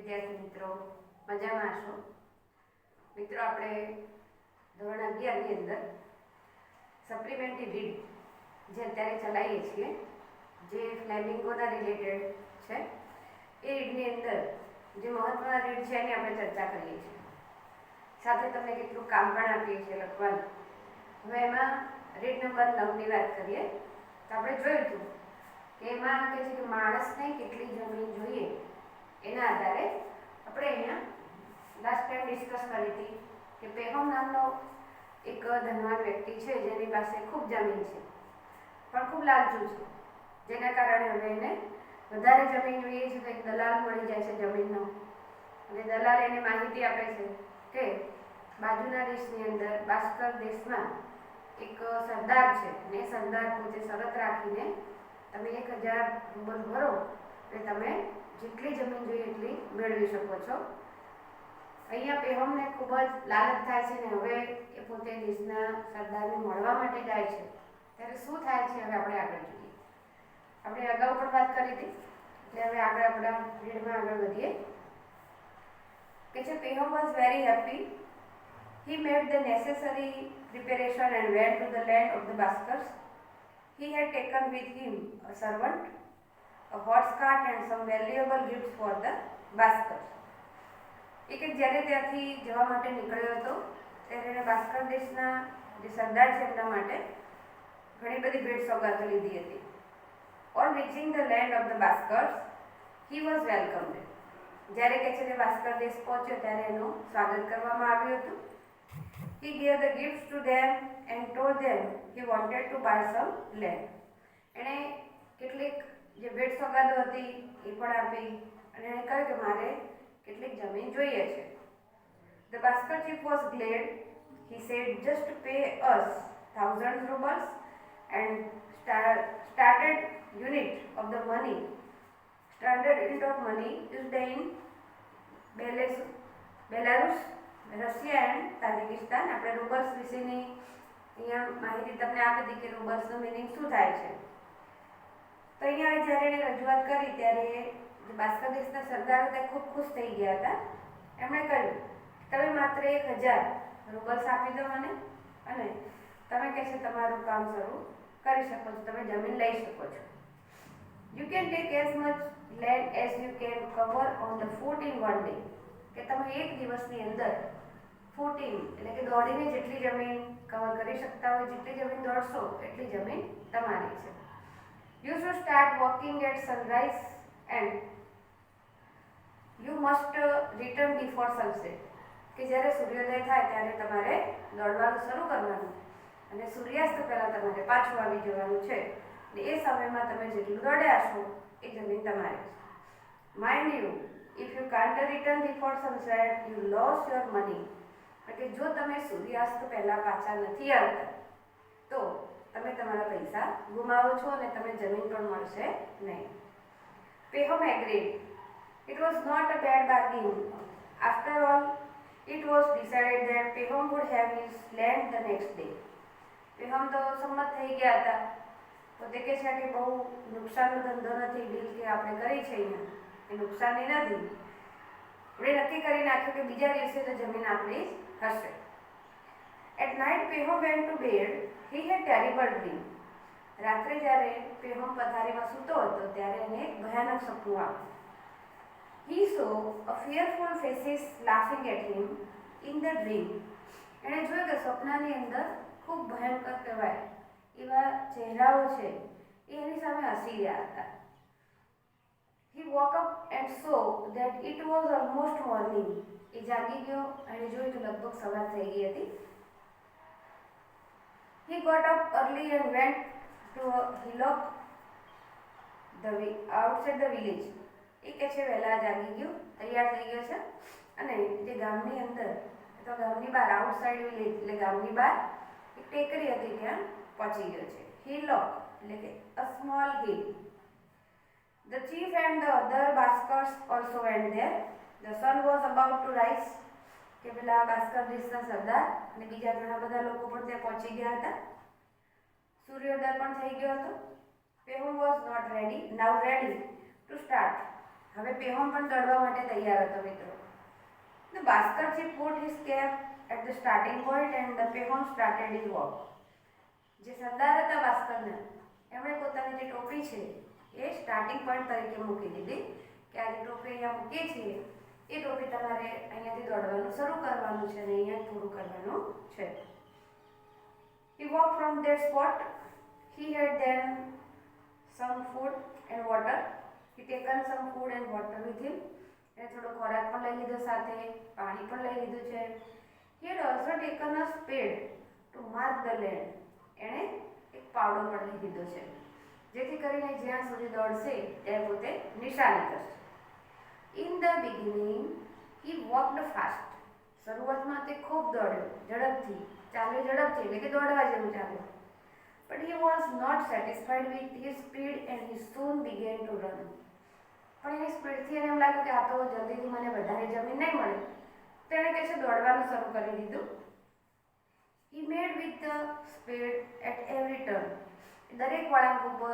વિદ્યાર્થી મિત્રો મજામાં છો? મિત્રો, આપણે ધોરણ 11 ની અંદર સપ્લિમેન્ટરી રીડ જે અત્યારે ચલાવીએ છીએ, જે ફ્લેમિંગોના રિલેટેડ છે, એ રીડની અંદર જે મહત્વના રીડ છે એની આપણે ચર્ચા કરીએ છીએ. સાથે તમને કેટલું કામ પણ આપીએ છીએ લખવાનું. હવે એમાં રીડ નંબર 9 ની વાત કરીએ તો આપણે જોયું હતું કે એમાં કહે છે કે માણસને કેટલી જમીન જોઈએ એના આધારે આપણે અહીંયા લાસ્ટ ટાઈમ ડિસ્કસ કરી હતી કે પેહોમ નામનો એક ધનવાન વ્યક્તિ છે જેની પાસે ખૂબ જમીન છે, પણ ખૂબ લાલચુ છે, જેના કારણે હવે એને વધારે જમીન જોઈએ છે. તો એક દલાલ મળી જાય છે જમીનનો, અને દલાલ એને માહિતી આપે છે કે બાજુના દેશની અંદર બાસ્કર દેશમાં એક સરદાર છે, અને એ સરદાર પોતે શરત રાખીને તમે 1000 રૂબલ ભરો એટલે તમે જેટલી જમીન જોઈએ એટલી મેળવી શકો છો. અહીંયા પેહોમને ખૂબ જ લાલચ થાય છે ને હવે એ પોતે દેશના સરદારને મળવા માટે જાય છે. ત્યારે શું થાય છે હવે આપણે આગળ જોઈએ. આપણે અગાઉ પણ વાત કરી હતી, એટલે હવે આગળ આપણા રીડમાં આગળ વધીએ. કે છે પેહોમ was very happy. He made the necessary preparation and went to the land of the Baskers. He had taken with him a servant, a horse cart and some valuable gifts for the Baskers. એક જ્યારે ત્યાંથી જવા માટે નીકળ્યો હતો ત્યારે એણે બાસ્કર દેશના જે સરદાર છે એમના માટે ઘણી બધી ભેટ સોગાતો લીધી હતી. On reaching the land of the Baskers, he was welcomed. જ્યારે કે છે તે બાસ્કર દેશ પહોંચ્યો ત્યારે એનું સ્વાગત કરવામાં આવ્યું હતું. He gave the gifts to them and told them he wanted to buy some land. એણે કેટલીક જે ભેટ સોગાદો હતી એ પણ આપી અને એણે કહ્યું કે મારે કેટલીક જમીન જોઈએ છે. The Basker chief was glad. He said, just pay us 1000 rubles and started unit of the money. Standard unit of money used in Belarus, Russia and Tajikistan. આપણે રૂબલ્સ વિશેની અહીંયા માહિતી તમને આપી હતી કે રૂબલ્સનો મિનિંગ શું થાય છે. તો અહીંયા જ્યારે એણે રજૂઆત કરી ત્યારે જે બાસ્કર દેશના સરદારો તે ખૂબ ખુશ થઈ ગયા હતા. એમણે કહ્યું તમે માત્ર 1000 રૂબલ્સ આપી દો મને, અને તમે કહે છે તમારું કામ શરૂ કરી શકો છો, તમે જમીન લઈ શકો છો. You can take as much land as you can cover on the foot in one day. કે તમે એક દિવસની અંદર ફૂટિંગ એટલે કે દોડીને જેટલી જમીન કવર કરી શકતા હોય, જેટલી જમીન દોડશો એટલી જમીન તમારી છે. You should start walking at sunrise and you must return before sunset. કે જ્યારે સૂર્યોદય થાય ત્યારે તમારે દોડવાનું શરૂ કરવાનું અને સૂર્યાસ્ત પહેલાં તમારે પાછું આવી જવાનું છે. અને એ સમયમાં તમે જેટલું દોડ્યા છો એ જમીન તમારી છે. Mind you, if you can't return before sunset you loss your money. એટલે જો તમે સૂર્યાસ્ત પહેલાં પાછા નથી આવતા તો તમે તમારા પૈસા ગુમાવો છો અને તમે જમીન પણ મળશે નહીં. પેહોમ agreed. It was not a bad bargain. After all, it was decided that Pehom would have his land the next day. પેહોમ તો સંમત થઈ ગયા હતા. પોતે કહે છે કે બહુ નુકસાનનો ધંધો નથી, ડીલ કે આપણે કરી છે અહીંયા એ નુકસાની નથી. આપણે નક્કી કરી નાખ્યું કે બીજા દિવસે તો જમીન આપણી હશે. At night Pehom went to bed. He had terrible dream. રાત્રે જ્યારે પેહોમ પથારીમાં સૂતો હતો ત્યારે એને એક ભયાનક સપનું આવ્યું. He saw a fearful faces laughing at him in the dream. એણે જોયું કે સપનાની અંદર ખૂબ ભયંકર કહેવાય એવા ચહેરાઓ છે એ એની સામે હસી રહ્યા હતા. He woke up and saw that it was almost morning. એ જાગી ગયો અને જોયું તો લગભગ સવાર થઈ ગઈ હતી. He got up early and went to a hillock outside the village. એ કે છે વહેલા જાગી ગયો, તૈયાર થઈ ગયો છે અને જે ગામની અંદર તો ગામની બહાર આઉટસાઇડ વિલેજ એટલે ગામની બહાર એક ટેકરી હતી ત્યાં પહોંચી ગયો છે. hillock એટલે કે a small hill. The chief and the other Baskers also went there. The sun was about to rise. કે પેલા બાસ્કર દેશના સરદાર અને બીજા ઘણા બધા લોકો પણ ત્યાં પહોંચી ગયા હતા. સૂર્યોદય પણ થઈ ગયો હતો. Pehom was not ready, now ready to start. હવે પેહોમ પણ દોડવા માટે તૈયાર હતો મિત્રો. The Bhaskar put his cap at the starting point and the Pehom started his walk. જે સરદાર હતા ભાસ્કરના, એમણે પોતાની જે ટોપી છે એ સ્ટાર્ટિંગ પોઈન્ટ તરીકે મૂકી દીધી કે આ જે ટોપી અહીંયા મૂકી છે એ ટોપી તમારે અહીંયાથી દોડવાનું શરૂ કરવાનું છે અને અહીંયા પૂરું કરવાનું છે. He walked from that spot. He had then some food and water. He taken some food and water with him. એને થોડો ખોરાક પણ લઈ લીધો, સાથે પાણી પણ લઈ લીધું છે. He had also taken a spade to mark the land. એણે એક પાવડો પણ લઈ લીધો છે જેથી કરીને જ્યાં સુધી દોડશે ત્યાં પોતે નિશાની કરશે. In the beginning he walked fast. શરૂઆતમાં તે ખૂબ દોડ્યો, ઝડપથી ચાલ્યો, ઝડપથી એટલે કે દોડવા જેવું ચાલ્યો. But he was not satisfied with his speed and he soon began to run. પણ એની સ્પીડથી એને એમ લાગ્યું કે આ તો જલ્દીથી મને વધારે જમીન નહીં મળે, તેણે કહે છે દોડવાનું શરૂ કરી દીધું. He made with the spade at every turn. દરેક વળાંક ઉપર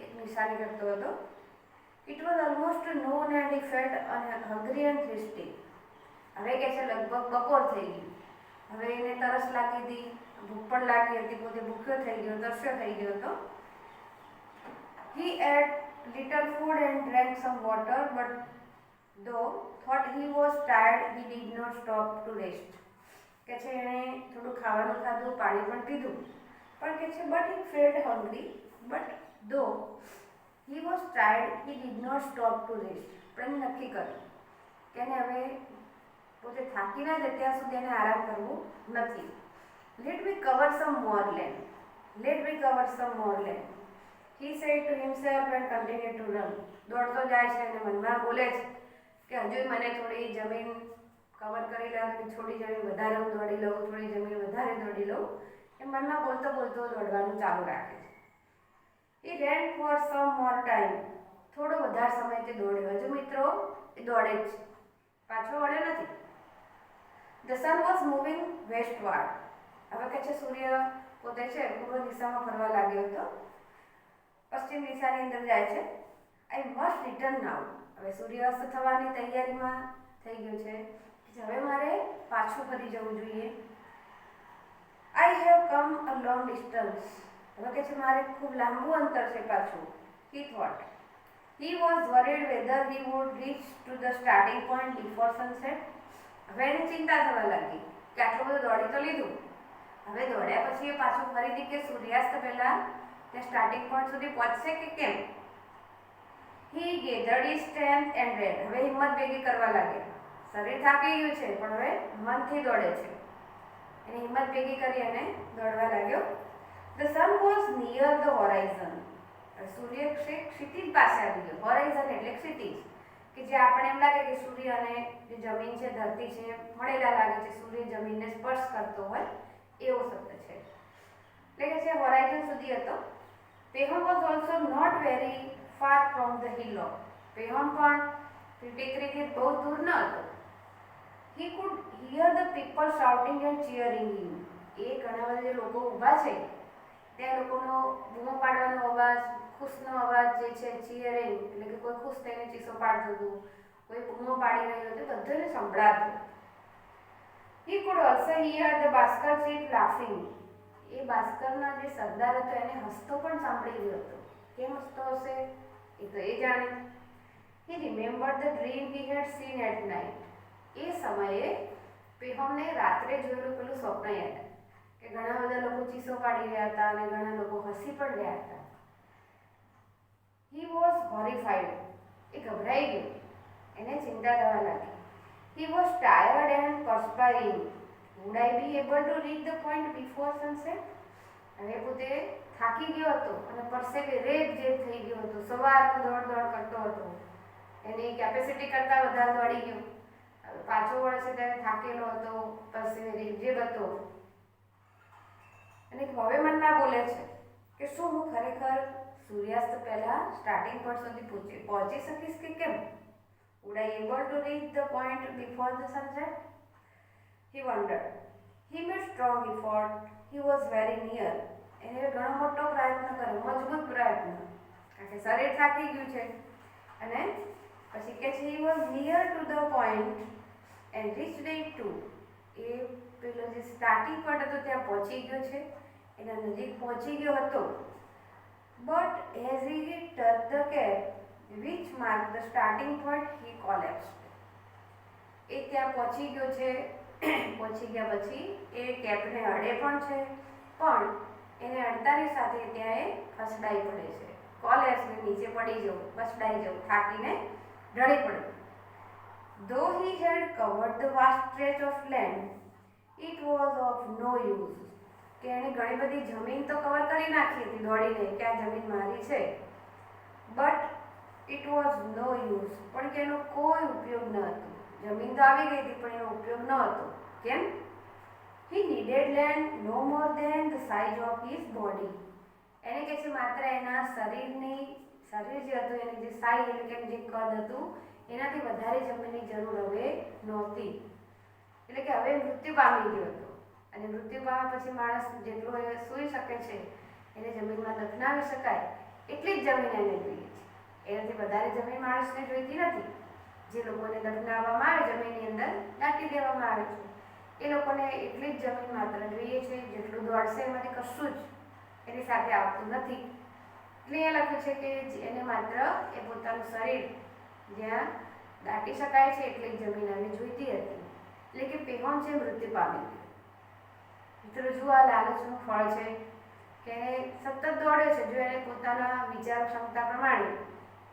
એક નિશાની કરતો હતો. It was almost noon and he felt hungry and thirsty. હવે કહે છે લગભગ બપોર થઈ ગઈ, હવે એને તરસ લાગી હતી, ભૂખ પણ લાગી હતી, પોતે ભૂખ્યો થઈ ગયો, તરસ્યો થઈ ગયો હતો. He ate little food and drank some water, but though thought he was tired, he did not stop to rest. કે છે એણે થોડું ખાવાનું ખાધું, પાણી પણ પીધું, પણ કે છે but he felt hungry, but though he was tired, he did not stop to rest. પણ નક્કી કર્યું કે એને હવે પોતે થાકી ના જાય ત્યાં સુધી એને આરામ કરવું નથી. Let me cover some more land. Let me cover some more land. He said to himself and continued to run. દોડતો જાય છે અને મનમાં બોલે છે કે હજુ મને થોડી જમીન કવર કરી લઉં, થોડી જમીન વધારે હું દોડી લઉં, થોડી જમીન વધારે દોડી લઉં, એ મનમાં બોલતો બોલતો દોડવાનું ચાલુ રાખે છે. He ran for some more time. થોડો વધારે સમય તે દોડ્યો. હજુ મિત્રો એ દોડે જ છે, પાછો વળ્યો નથી. The sun was moving westward. હવે કે છે સૂર્ય પોતે છે પૂર્વ દિશામાં ફરવા લાગ્યો હતો, પશ્ચિમ દિશાની અંદર જાય છે. I must return now. હવે સૂર્યાસ્ત થવાની તૈયારીમાં થઈ ગયું છે, હવે મારે પાછું ફરી જવું જોઈએ. I have come a long distance. હવે કે છે મારે ખૂબ લાંબુ અંતર છે પાછું. He thought. He was worried whether he would reach to the starting point before sunset. હવે એને ચિંતા થવા લાગી કે આટલું બધું દોડી તો લીધું, હવે દોડ્યા પછી એ પાછું ફરીથી કે સૂર્યાસ્ત પહેલા તે સ્ટાર્ટિંગ પોઈન્ટ સુધી પહોંચશે કે કેમ. He gathered his strength and ran. હવે હિંમત ભેગી કરવા લાગ્યા. શરીર થાકી ગયું છે પણ હવે મનથી દોડે છે. એને હિંમત ભેગી કરી અને દોડવા લાગ્યો. The sun was near the horizon. સૂર્ય ક્ષિતિજ પાસે આવી ગયો. હોરાઇઝન એટલે ક્ષિતિજ, કે જે આપણે એમ લાગે કે સૂર્ય અને જે જમીન છે, ધરતી છે, મળેલા લાગે છે, સૂર્ય જમીનને સ્પર્શ કરતો હોય એવો શબ્દ છે. એટલે કે છે હોરાઇઝન સુધી હતો. Pehom was also not very far from the hillock. Pehom પણ ટેકરીથી બહુ દૂર ન હતો. He could hear the people shouting and cheering him. એ ઘણા બધા જે લોકો ઊભા છે ત્યાં લોકોનો બૂમો પાડવાનો અવાજ, ખુશનો અવાજ જે છે, ચીયરિંગ એટલે કે કોઈ ખુશ થઈને ચીસો પાડતું હતું, કોઈ બૂમો પાડી રહ્યું હતું, બધાને સંભળાતું. He could also hear the Bhaskar chief laughing. એ ભાસ્કરના જે સરદાર હતો એને હસતો પણ સાંભળી રહ્યો હતો. કેમ હસતો હશે એ તો એ જાણે. He remembered the dream he had seen at night. એ સમયે પેહોમને રાત્રે જોયેલું પેલું સ્વપ્ન યાદ કે ઘણા બધા લોકો ચીસો પાડી રહ્યા હતા અને ઘણા લોકો હસી પણ રહ્યા હતા. He was horrified. એ ગભરાઈ ગયો, એને ચિંતા થવા લાગી. He was tired and perspiring. Would I be able to reach the point before sunset? હવે પોતે થાકી ગયો હતો અને પરસેવે રેબ જેબ થઈ ગયો હતો, સવારનો દોડ કરતો હતો, એની કેપેસિટી કરતાં વધારે દોડી ગયો. હવે પાછો વળશે ત્યારે થાકેલો હતો, પરસેવે રેબ જેબ હતો. અને હવે મનમાં બોલે છે કે શું હું ખરેખર સૂર્યાસ્ત પહેલા સ્ટાર્ટિંગ પોઈન્ટ સુધી પહોંચી શકીશ કે કેમ? Would I able to reach the point before the sunset? He wondered. He made strong effort. He was very near. એને ઘણો મોટો પ્રયત્ન કર્યો, મજબૂત પ્રયત્ન, કારણ કે શરીર થાકી ગયું છે અને પછી કે છે he was near to the point and reached it too. એ પેલો જે સ્ટાર્ટિંગ પોઈન્ટ હતો ત્યાં પહોંચી ગયો છે, એના નજીક પહોંચી ગયો હતો. But as he touched the cap which marked the starting point he collapsed. એ ત્યાં પહોંચી ગયો છે, પહોંચી ગયા પછી એ કેપને અડે પણ છે, પણ એને અડતાની સાથે ત્યાં એ ફસડાઈ પડે છે. કોલેપ્સ નીચે પડી જવું, ફસડાઈ જવું, થાકીને ઢળી પડવું. Though he had covered the vast stretch of land, it was of no use. કે એણે ઘણી બધી જમીન તો કવર કરી નાખી હતી દોડીને કે આ જમીન મારી છે, but it was no use, પણ કે એનો કોઈ ઉપયોગ ન હતો. જમીન તો આવી ગઈ હતી પણ એનો ઉપયોગ ન હતો. કેમ? He needed land no more than the size of his body. એને કહે છે માત્ર એના શરીર જે હતું એની જે સાઈઝ એટલે કે જે કદ હતું એનાથી વધારે જમીનની જરૂર હવે નહોતી. એટલે કે હવે મૃત્યુ પામી ગયો હતો, અને મૃત્યુ પામ્યા પછી માણસ જેટલો એ સૂઈ શકે છે, એને જમીનમાં દફનાવી શકાય એટલી જ જમીન એને જોઈએ છે. એનાથી વધારે જમીન માણસને જોઈતી નથી. જે લોકોને દફનાવવામાં આવે જમીનની અંદર દાટી દેવામાં આવે છે, એ લોકોને એટલી જ જમીન માત્ર જોઈએ છે જેટલું દોડશે એમાંથી કશું જ એની સાથે આવતું નથી. એટલે એ લખ્યું છે કે એને માત્ર એ પોતાનું શરીર જ્યાં દાટી શકાય છે એટલી જ જમીન એને જોઈતી હતી. એટલે કે પેહોન છે મૃત્યુ પામી ગયો. મિત્રો જુઓ આ લાલચનું ફળ છે કે સતત દોડ્યો છે. જો એને પોતાના વિચાર ક્ષમતા પ્રમાણે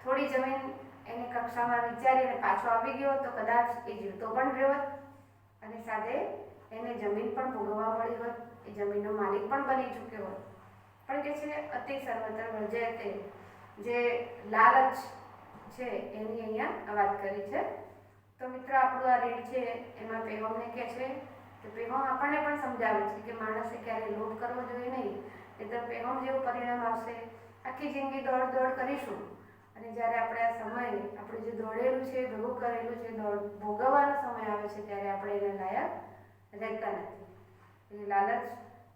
થોડી જમીન એની કક્ષામાં વિચારીને પાછો આવી ગયો તો કદાચ એ જીવતો પણ રહ્યો હોત, અને સાથે એને જમીન પણ ભોગવવા મળી હોત, એ જમીનનો માલિક પણ બની ચૂક્યો હોત. પણ કે છે અતિ સર્વત્ર વર્જયતે, જે લાલચ છે એની અહીંયા વાત કરી છે. તો મિત્રો આપણું આ રીડ છે એમાં પેહોમને કહે છે કે પેહોમ આપણને પણ સમજાવે છે કે માણસે ક્યારેય લોભ કરવો જોઈએ નહીં, એટલે પેહોમ જેવું પરિણામ આવશે. આખી જિંદગી દોડ કરીશું, અને જ્યારે આપણે આ સમય આપણે જે દોડેલું છે, ભેગું કરેલું છે, ભોગવવાનો સમય આવે છે ત્યારે આપણે એને લાયક રહેતા નથી. એટલે લાલચ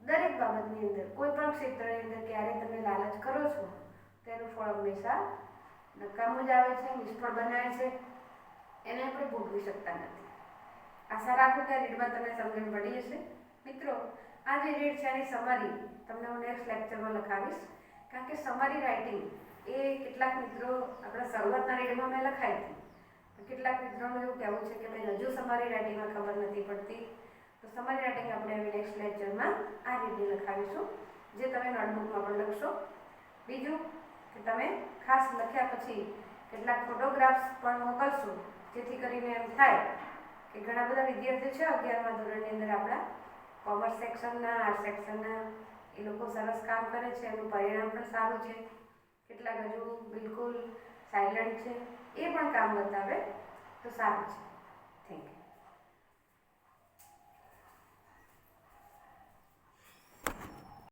દરેક બાબતની અંદર, કોઈ પણ ક્ષેત્રની અંદર ક્યારે તમે લાલચ કરો છો તેનું ફળ હંમેશા નકામું જ આવે છે, નિષ્ફળ બનાવે છે, એને આપણે ભોગવી શકતા નથી. આશા રાખું કે આ રીડમાં તમને સમજણ પડી હશે. મિત્રો આ જે રીડ છે એની સમરી તમને હું નેક્સ્ટ લેક્ચરમાં લખાવીશ, કારણ કે સમરી રાઇટિંગ એ કેટલાક મિત્રો આપણા શરૂઆતના રીડમાં મેં લખાઈ હતી, કેટલાક મિત્રોનું એવું કહેવું છે કે મેં હજુ સમરી રાઇટિંગમાં ખબર નથી પડતી. તો સમરી રાઇટિંગ આપણે હવે નેક્સ્ટ લેક્ચરમાં આ રીતે લખાવીશું, જે તમે નોટબુકમાં પણ લખશો. બીજું કે તમે ખાસ લખ્યા પછી કેટલાક ફોટોગ્રાફ્સ પણ મોકલશો, જેથી કરીને એમ થાય કે ઘણા બધા વિદ્યાર્થીઓ છે 11મા ધોરણની અંદર આપણા કોમર્સ સેક્શનના, આર્ટ સેક્શનના, એ લોકો સરસ કામ કરે છે, એનું પરિણામ પણ સારું છે. કેટલાક હજુ બિલકુલ સાયલન્ટ છે, એ પણ કામ બતાવે તો સારું છે. Thank you.